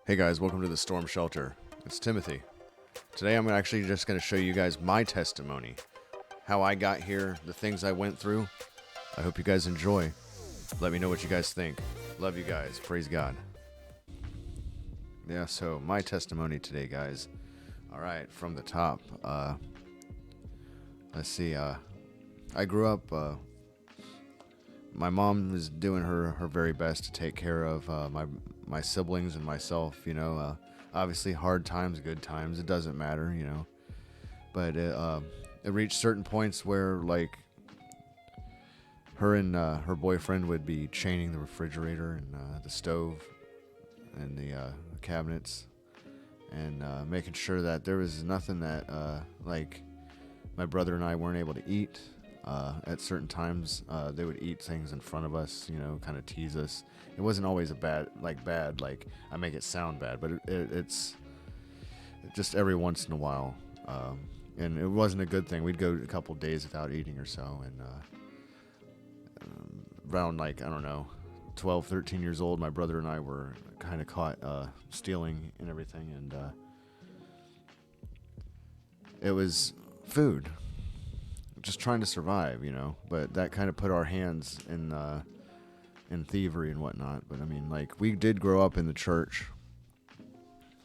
Hey guys, welcome to the Storm Shelter. It's Timothy. Today I'm actually just going to show you guys my testimony. How I got here, the things I went through. I hope you guys enjoy. Let me know what you guys think. Love you guys. Praise God. Yeah, so my testimony today, guys. Alright, from the top. Let's see. I grew up, my mom was doing her very best to take care of my siblings and myself, obviously hard times, good times, it doesn't matter, but it reached certain points where like her and her boyfriend would be chaining the refrigerator and the stove and the cabinets and making sure that there was nothing that like my brother and I weren't able to eat. At certain times, they would eat things in front of us, kind of tease us. It wasn't always a bad, like I make it sound bad, but it's just every once in a while. And it wasn't a good thing. We'd go a couple days without eating or so. And around, like, I don't know, 12, 13 years old, my brother and I were kind of caught stealing and everything. And it was food. Just trying to survive, but that kind of put our hands in thievery and whatnot. But I mean, like, we did grow up in the church.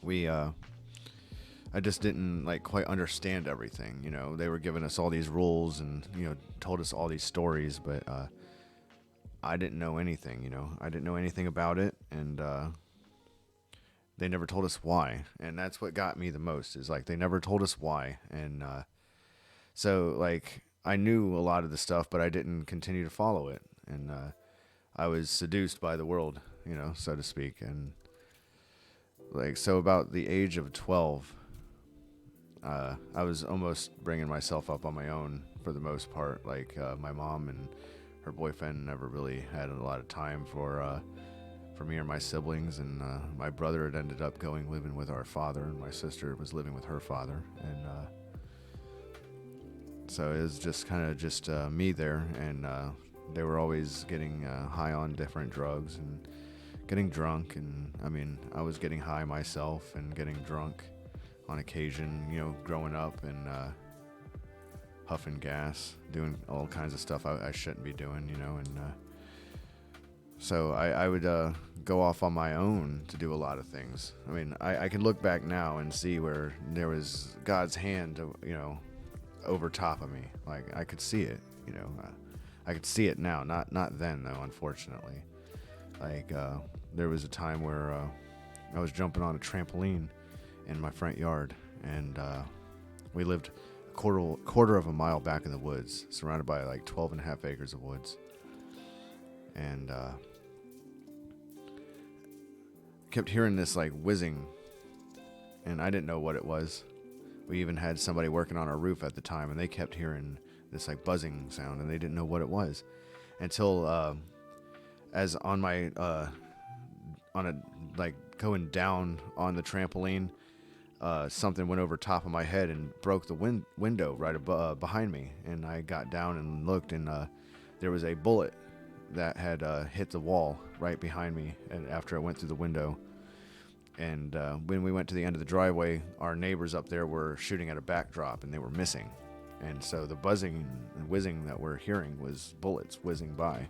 I just didn't like quite understand everything. They were giving us all these rules and told us all these stories, but I didn't know anything. I didn't know anything about it, and they never told us why. And that's what got me the most. Is like they never told us why, and so like I knew a lot of the stuff, but I didn't continue to follow it, and I was seduced by the world, so to speak. And like, so about the age of 12, I was almost bringing myself up on my own for the most part. Like my mom and her boyfriend never really had a lot of time for me or my siblings, and my brother had ended up living with our father, and my sister was living with her father, and so it was just kind of just me there, and they were always getting high on different drugs and getting drunk. And I mean, I was getting high myself and getting drunk on occasion, growing up, and huffing gas, doing all kinds of stuff I shouldn't be doing, and so I would go off on my own to do a lot of things. I mean, I can look back now and see where there was God's hand, over top of me. Like I could see it, I could see it now, not then though, unfortunately. Like there was a time where I was jumping on a trampoline in my front yard, and we lived a quarter of a mile back in the woods, surrounded by like 12 and a half acres of woods, and kept hearing this like whizzing, and I didn't know what it was. We even had somebody working on our roof at the time, and they kept hearing this like buzzing sound, and they didn't know what it was until as on my on a like going down on the trampoline, something went over top of my head and broke the window right behind me. And I got down and looked, and there was a bullet that had hit the wall right behind me, and after it went through the window. And when we went to the end of the driveway, our neighbors up there were shooting at a backdrop, and they were missing. And so the buzzing and whizzing that we're hearing was bullets whizzing by.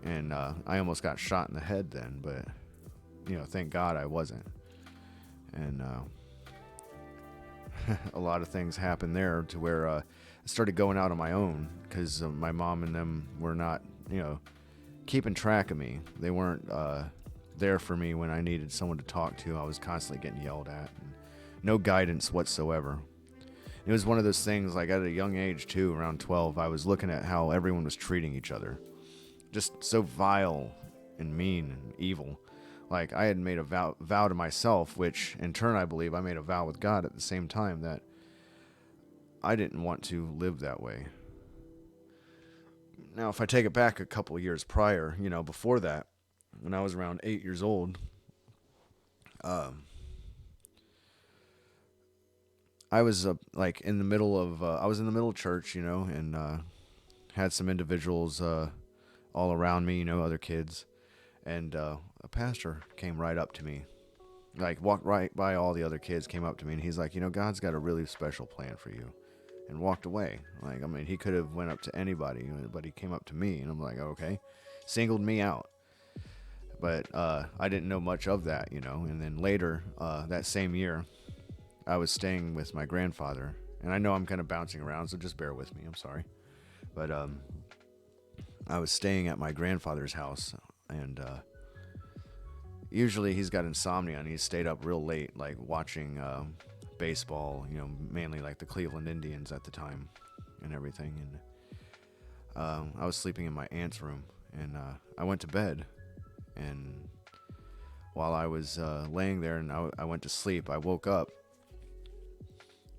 And I almost got shot in the head then, but, thank God I wasn't. And a lot of things happened there to where I started going out on my own, because my mom and them were not, keeping track of me. They weren't there for me when I needed someone to talk to. I was constantly getting yelled at, and no guidance whatsoever. It was one of those things, like at a young age too, around 12, I was looking at how everyone was treating each other. Just so vile and mean and evil. Like I had made a vow to myself, which in turn I believe I made a vow with God at the same time, that I didn't want to live that way. Now, if I take it back a couple of years prior, before that, when I was around 8 years old, I was like in the middle of I was in the middle of church, and had some individuals all around me, other kids, and a pastor came right up to me, Like, walked right by all the other kids, came up to me, and he's like, God's got a really special plan for you, and walked away. Like, I mean, he could have went up to anybody, but he came up to me, and I'm like, okay, singled me out. But I didn't know much of that, And then later, that same year, I was staying with my grandfather, and I know I'm kind of bouncing around, so just bear with me. I'm sorry, but I was staying at my grandfather's house, and usually he's got insomnia, and he stayed up real late, like watching baseball, mainly like the Cleveland Indians at the time and everything. And I was sleeping in my aunt's room, and I went to bed, and while I was laying there and I went to sleep, I woke up,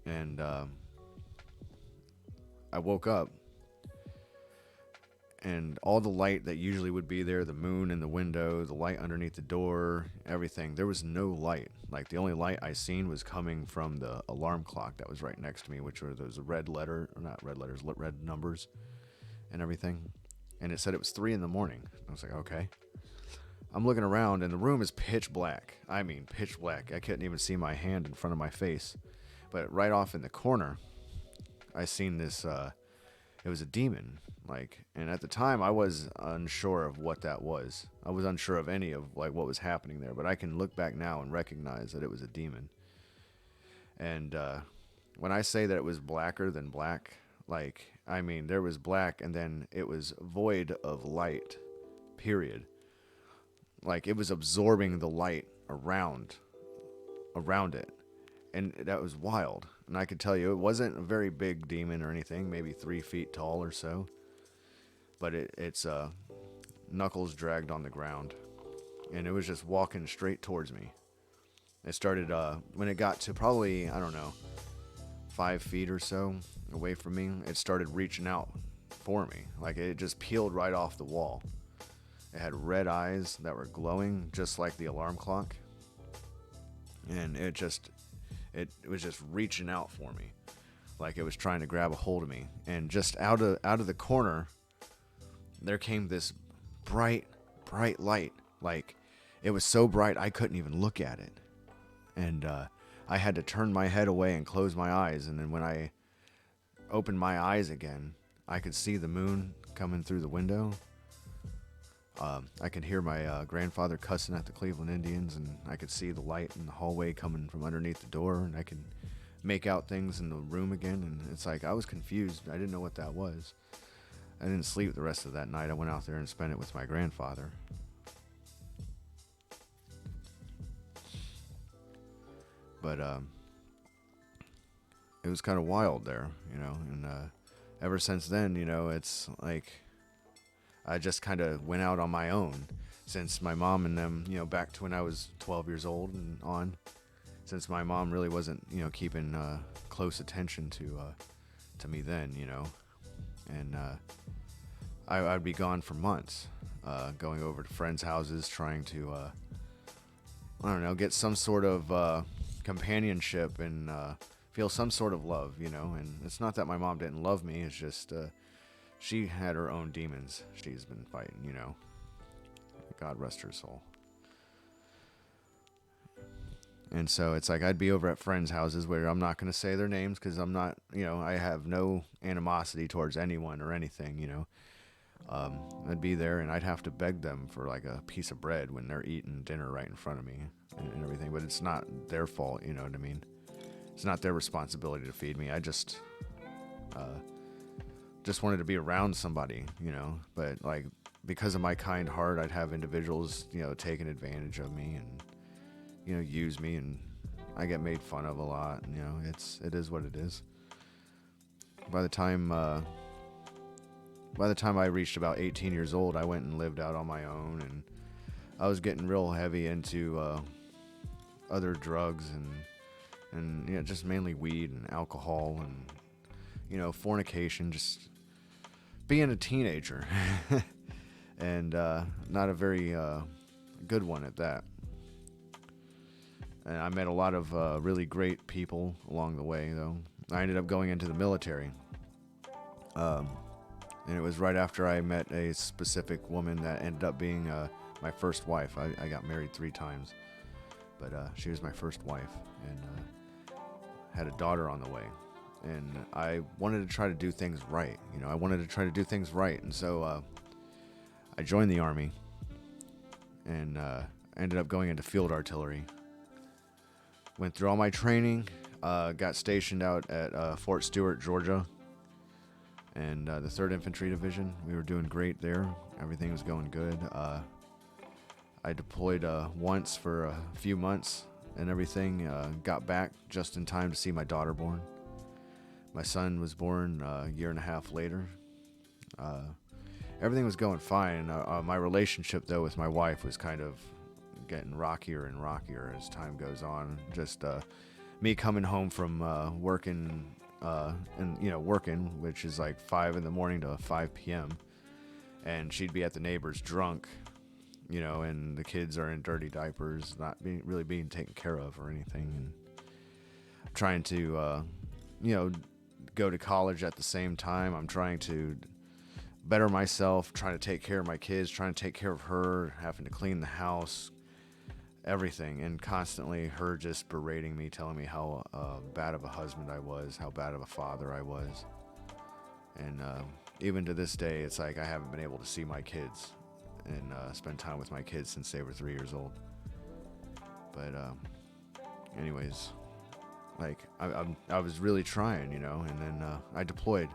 and and all the light that usually would be there, the moon in the window, the light underneath the door, everything, there was no light. Like, the only light I seen was coming from the alarm clock that was right next to me, which were those red numbers and everything. And it said it was 3 a.m. I was like, okay. I'm looking around, and the room is pitch black. I mean, pitch black. I couldn't even see my hand in front of my face. But right off in the corner, I seen this, it was a demon. Like, and at the time, I was unsure of what that was. I was unsure of any of, like, what was happening there. But I can look back now and recognize that it was a demon. And when I say that it was blacker than black, like, I mean, there was black, and then it was void of light, period. Like, it was absorbing the light around it. And that was wild. And I could tell you, it wasn't a very big demon or anything, maybe 3 feet tall or so. But its knuckles dragged on the ground. And it was just walking straight towards me. It started, when it got to probably, I don't know, 5 feet or so away from me, it started reaching out for me. Like, it just peeled right off the wall. It had red eyes that were glowing, just like the alarm clock. And it was just reaching out for me, like it was trying to grab a hold of me. And just out of the corner, there came this bright light. Like, it was so bright I couldn't even look at it. And I had to turn my head away and close my eyes. And then when I opened my eyes again, I could see the moon coming through the window. I could hear my grandfather cussing at the Cleveland Indians, and I could see the light in the hallway coming from underneath the door, and I could make out things in the room again. And it's like, I was confused. I didn't know what that was. I didn't sleep the rest of that night. I went out there and spent it with my grandfather. But it was kind of wild there, and ever since then, it's like I just kind of went out on my own since my mom and them, back to when I was 12 years old and on, since my mom really wasn't, keeping close attention to me then, and I'd be gone for months, going over to friends' houses, trying to, I don't know, get some sort of companionship and feel some sort of love, and it's not that my mom didn't love me, it's just she had her own demons she's been fighting, God rest her soul. And so it's like I'd be over at friends' houses where I'm not going to say their names because I'm not, I have no animosity towards anyone or anything, I'd be there and I'd have to beg them for like a piece of bread when they're eating dinner right in front of me and everything. But it's not their fault, you know what I mean? It's not their responsibility to feed me. I just wanted to be around somebody, but like because of my kind heart, I'd have individuals, taking advantage of me and, use me, and I get made fun of a lot, and, it is what it is. By the time I reached about 18 years old, I went and lived out on my own, and I was getting real heavy into other drugs and just mainly weed and alcohol and, fornication, just being a teenager and not a very good one at that. And I met a lot of really great people along the way, though. I ended up going into the military. And it was right after I met a specific woman that ended up being my first wife. I got married 3 times. but she was my first wife, and had a daughter on the way. And I wanted to try to do things right. I wanted to try to do things right, and so I joined the Army, and ended up going into field artillery. Went through all my training, got stationed out at Fort Stewart, Georgia, and the 3rd Infantry Division. We were doing great there. Everything was going good. I deployed once for a few months and everything. Got back just in time to see my daughter born. My son was born a year and a half later. Everything was going fine. My relationship, though, with my wife was kind of getting rockier and rockier as time goes on. Just me coming home from working, working, which is like 5 in the morning to 5 p.m. And she'd be at the neighbor's drunk, and the kids are in dirty diapers, not really being taken care of or anything. And trying to, go to college at the same time. I'm trying to better myself, trying to take care of my kids, trying to take care of her, having to clean the house, everything, and constantly her just berating me, telling me how bad of a husband I was, how bad of a father I was. And even to this day, it's like I haven't been able to see my kids and spend time with my kids since they were 3 years old. But anyways, like I was really trying, and then I deployed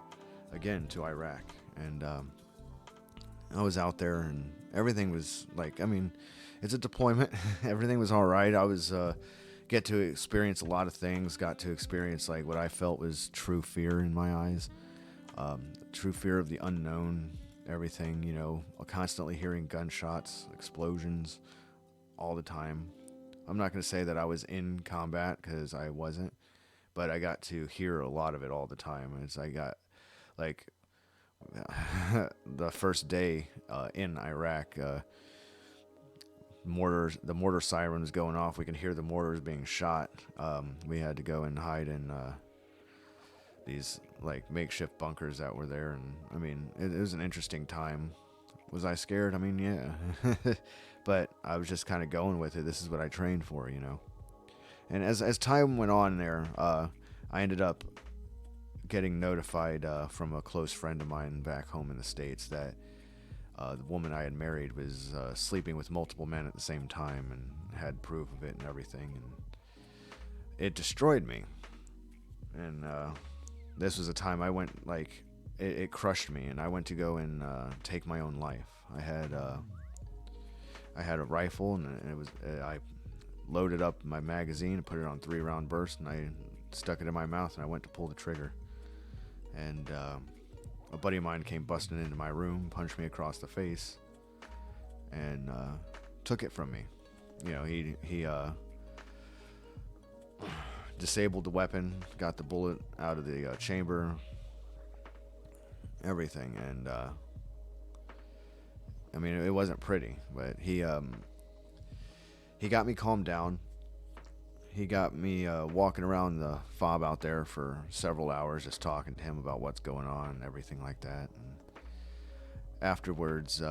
again to Iraq, and I was out there, and everything was like, it's a deployment. Everything was all right. I was get to experience a lot of things, got to experience like what I felt was true fear in my eyes, true fear of the unknown, everything, constantly hearing gunshots, explosions all the time. I'm not going to say that I was in combat, because I wasn't, but I got to hear a lot of it all the time. As I got, like, the first day in Iraq, the mortar siren was going off. We could hear the mortars being shot. We had to go and hide in these like makeshift bunkers that were there, and it was an interesting time. Was I scared? Yeah. But I was just kind of going with it. This is what I trained for, And as time went on there, I ended up getting notified from a close friend of mine back home in the States that the woman I had married was sleeping with multiple men at the same time, and had proof of it and everything. And it destroyed me. And this was a time I went, like, it crushed me, and I went to go and take my own life. I had a rifle, and it was I loaded up my magazine and put it on 3-round burst, and I stuck it in my mouth, and I went to pull the trigger. And a buddy of mine came busting into my room, punched me across the face, and took it from me. He disabled the weapon, got the bullet out of the chamber, everything, and it wasn't pretty, but he got me calmed down. He got me walking around the fob out there for several hours, just talking to him about what's going on and everything like that. And afterwards,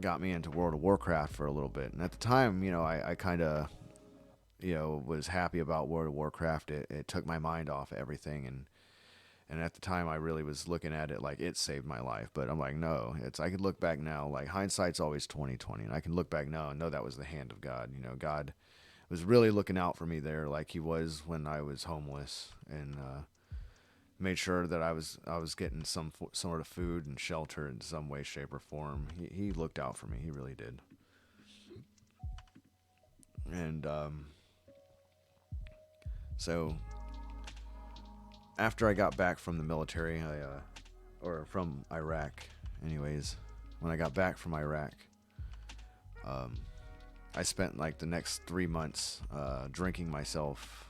got me into World of Warcraft for a little bit. And at the time, I kind of, was happy about World of Warcraft. It took my mind off everything, and at the time, I really was looking at it like it saved my life. But I'm like, no, I could look back now. Like, hindsight's always 20/20, and I can look back now and know that was the hand of God. God was really looking out for me there, like He was when I was homeless, and made sure that I was getting some sort of food and shelter in some way, shape, or form. He looked out for me. He really did. And so after I got back from the military, or from Iraq, anyways, when I got back from Iraq, I spent like the next 3 months drinking myself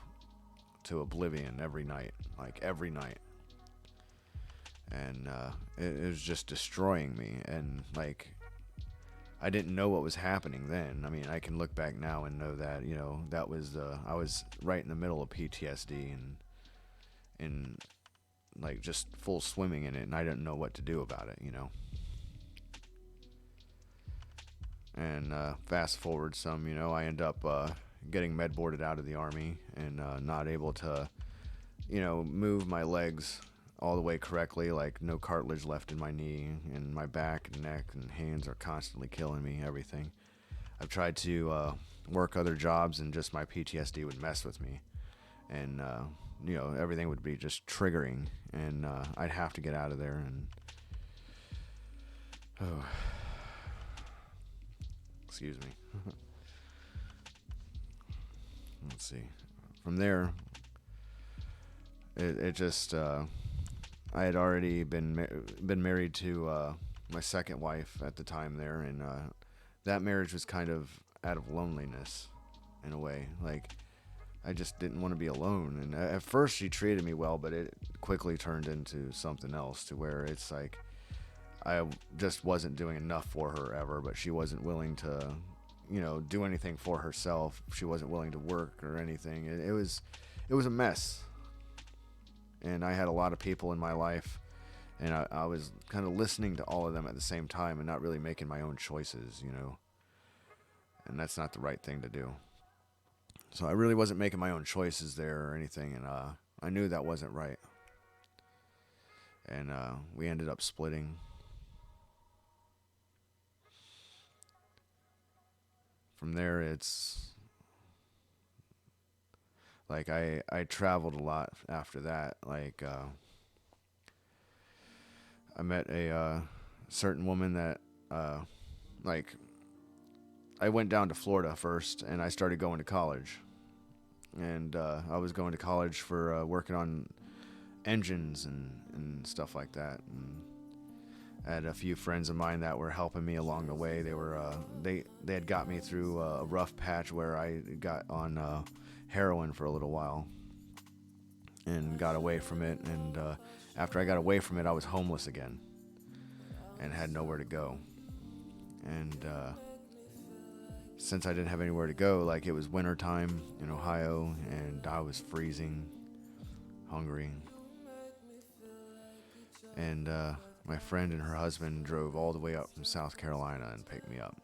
to oblivion every night, and it was just destroying me. And like, I didn't know what was happening then. I can look back now and know that that was I was right in the middle of PTSD, and like just full swimming in it, and I didn't know what to do about it. And fast forward some, I end up getting med boarded out of the army and not able to, move my legs all the way correctly, like no cartilage left in my knee, and my back and neck and hands are constantly killing me, everything. I've tried to work other jobs, and just my PTSD would mess with me. And, everything would be just triggering, and I'd have to get out of there. And, oh, excuse me. Let's see. From there, it just, I had already been married to my second wife at the time there, and that marriage was kind of out of loneliness in a way. Like, I just didn't want to be alone. And at first she treated me well, but it quickly turned into something else, to where it's like I just wasn't doing enough for her ever, but she wasn't willing to, do anything for herself. She wasn't willing to work or anything. It was a mess. And I had a lot of people in my life, and I was kind of listening to all of them at the same time and not really making my own choices, and that's not the right thing to do. So I really wasn't making my own choices there or anything, and I knew that wasn't right. And we ended up splitting. From there, it's like I traveled a lot after that. Like I met a certain woman that like I went down to Florida first, and I started going to college. And I was going to college for working on engines and stuff like that. And I had a few friends of mine that were helping me along the way. They were they had got me through a rough patch where I got on heroin for a little while and got away from it. And after I got away from it, I was homeless again and had nowhere to go. And since I didn't have anywhere to go, like, it was winter time in Ohio, and I was freezing, hungry. And my friend and her husband drove all the way up from South Carolina and picked me up.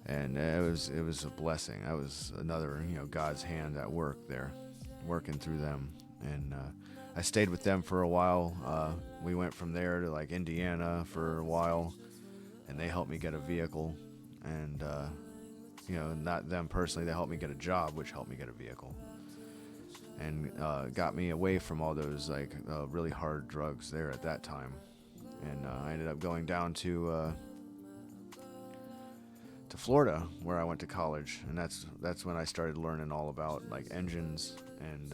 And it was a blessing. That was another, God's hand at work there, working through them. And I stayed with them for a while. We went from there to like Indiana for a while, and they helped me get a vehicle. And not them personally, they helped me get a job, which helped me get a vehicle, and got me away from all those like really hard drugs there at that time. And I ended up going down to Florida, where I went to college, and that's when I started learning all about like engines and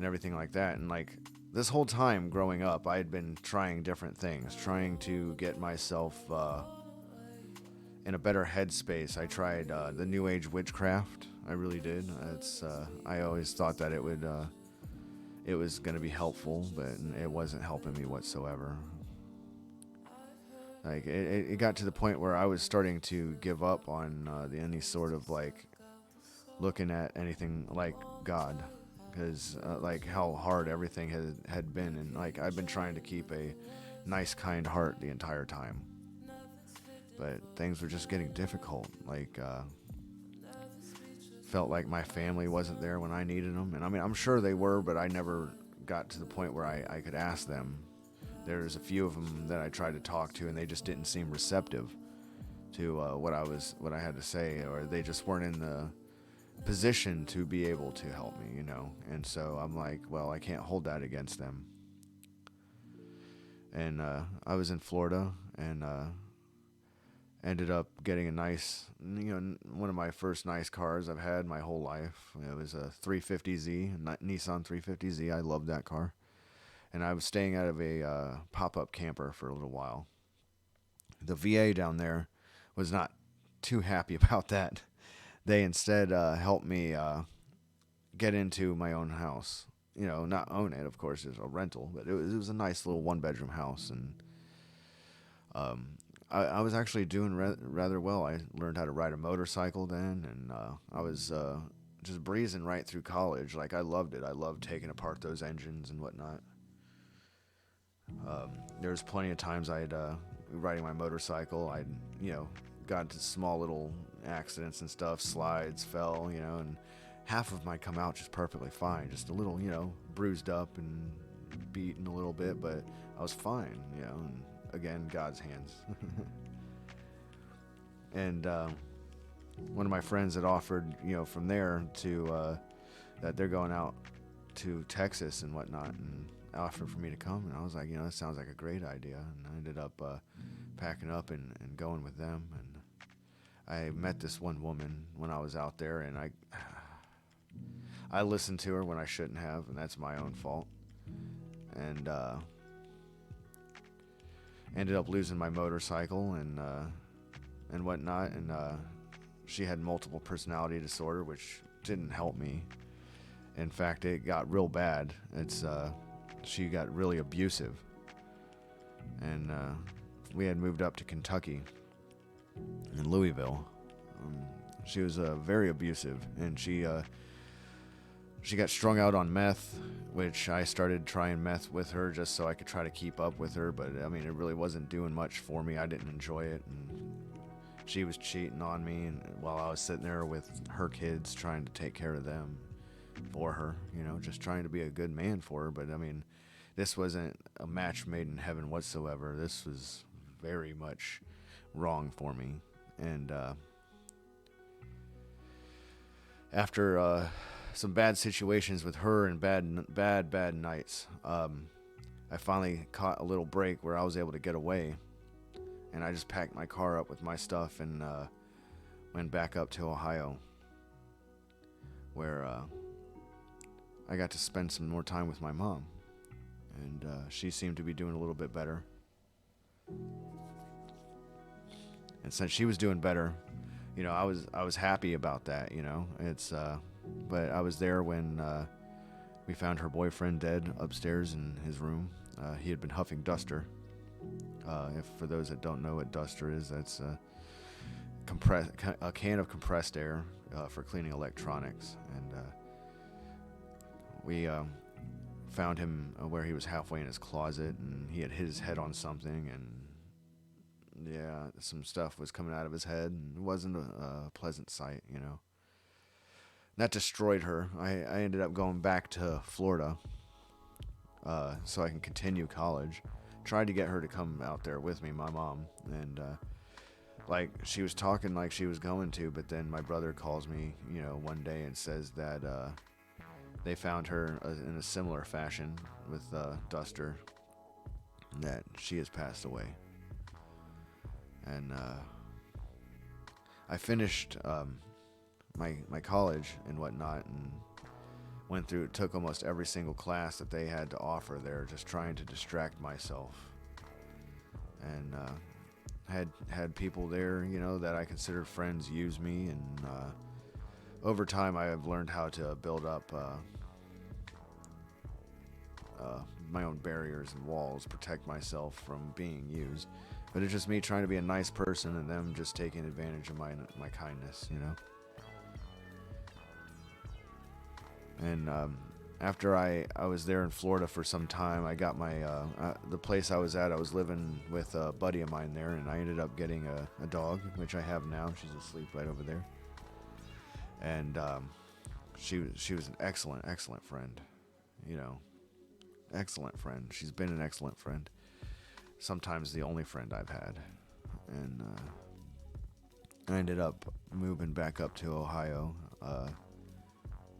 everything like that. And like this whole time growing up, I had been trying different things, trying to get myself in a better headspace. I tried the New Age witchcraft. I really did. I always thought that it was going to be helpful, but it wasn't helping me whatsoever. Like it got to the point where I was starting to give up on any sort of like looking at anything like God, because like how hard everything had been, and like I've been trying to keep a nice, kind heart the entire time. But things were just getting difficult. Like, felt like my family wasn't there when I needed them. And I mean, I'm sure they were, but I never got to the point where I could ask them. There's a few of them that I tried to talk to, and they just didn't seem receptive to what I had to say, or they just weren't in the position to be able to help me, And so I'm like, well, I can't hold that against them. And I was in Florida, and ended up getting a nice, one of my first nice cars I've had my whole life. It was a 350Z, a Nissan 350Z. I loved that car. And I was staying out of a pop-up camper for a little while. The VA down there was not too happy about that. They instead helped me get into my own house. Not own it, of course, it was a rental, but it was a nice little one-bedroom house. And I was actually doing rather well. I learned how to ride a motorcycle then, and I was just breezing right through college. Like, I loved it. I loved taking apart those engines and whatnot. There was plenty of times I'd riding my motorcycle, I'd got into small little accidents and stuff, slides, fell, and half of them might come out just perfectly fine, just a little, bruised up and beaten a little bit, but I was fine, and again, God's hands. And one of my friends had offered, from there to, that they're going out to Texas and whatnot, and offered for me to come, and I was like, that sounds like a great idea, and I ended up packing up and going with them, and I met this one woman when I was out there, and I listened to her when I shouldn't have, and that's my own fault, and ended up losing my motorcycle and whatnot, and she had multiple personality disorder, which didn't help me. In fact, it got real bad. She got really abusive, and we had moved up to Kentucky in Louisville. She was very abusive, and she got strung out on meth, which I started trying meth with her just so I could try to keep up with her, but I mean, it really wasn't doing much for me. I didn't enjoy it, and she was cheating on me, and while I was sitting there with her kids trying to take care of them for her, just trying to be a good man for her. But I mean, this wasn't a match made in heaven whatsoever. This was very much wrong for me. And after some bad situations with her and bad nights, I finally caught a little break where I was able to get away, and I just packed my car up with my stuff and went back up to Ohio, where I got to spend some more time with my mom, and she seemed to be doing a little bit better. And since she was doing better, I was happy about that. But I was there when we found her boyfriend dead upstairs in his room. He had been huffing Duster. If for those that don't know what Duster is, that's a can of compressed air for cleaning electronics, and we found him where he was halfway in his closet, and he had hit his head on something, and some stuff was coming out of his head, and it wasn't a pleasant sight. That destroyed her. I ended up going back to Florida so I can continue college. Tried to get her to come out there with me, my mom, and like she was talking like she was going to, but then my brother calls me, one day and says that they found her in a similar fashion with Duster, and that she has passed away. And I finished my college and whatnot, and took almost every single class that they had to offer there, just trying to distract myself. And had people there, that I considered friends use me, and over time I have learned how to build up my own barriers and walls, protect myself from being used. But it's just me trying to be a nice person, and them just taking advantage of my kindness, And after I was there in Florida for some time, I got my the place I was at. I was living with a buddy of mine there, and I ended up getting a dog, which I have now. She's asleep right over there. And she was an excellent friend, excellent friend. She's been an excellent friend. Sometimes the only friend I've had. And I ended up moving back up to Ohio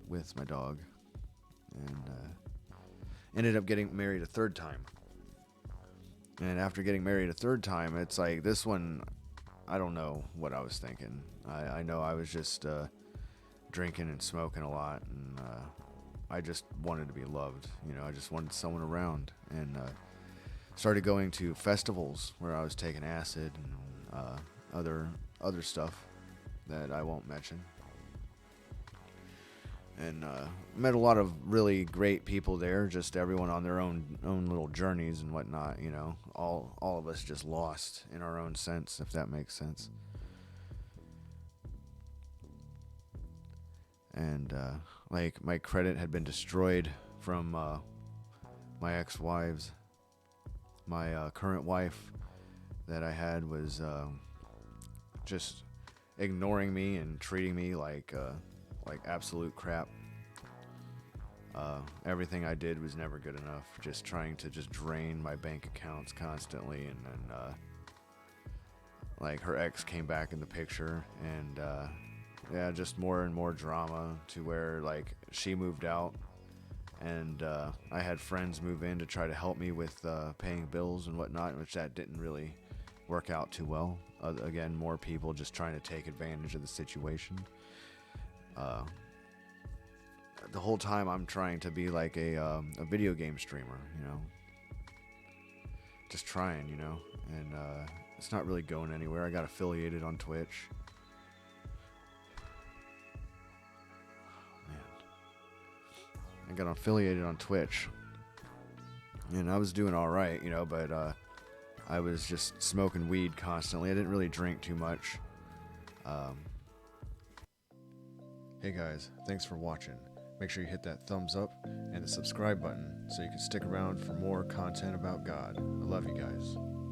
with my dog, and ended up getting married a third time. And after getting married a third time, it's like this one, I don't know what I was thinking. I know I was just drinking and smoking a lot, and I just wanted to be loved. I just wanted someone around, and started going to festivals where I was taking acid and other stuff that I won't mention. And met a lot of really great people there, just everyone on their own little journeys and whatnot, all of us just lost in our own sense, if that makes sense. And like my credit had been destroyed from my ex-wives. My current wife that I had was just ignoring me and treating me like absolute crap. Everything I did was never good enough. Just trying to just drain my bank accounts constantly, and then like her ex came back in the picture, and yeah, just more and more drama to where like she moved out, and I had friends move in to try to help me with paying bills and whatnot, which that didn't really work out too well. Again, more people just trying to take advantage of the situation. The whole time I'm trying to be like a video game streamer, you know, just trying, you know, and it's not really going anywhere. I got affiliated on Twitch. Man, I got affiliated on Twitch, and I was doing all right, you know, but I was just smoking weed constantly. I didn't really drink too much. Hey guys, thanks for watching. Make sure you hit that thumbs up and the subscribe button so you can stick around for more content about God. I love you guys.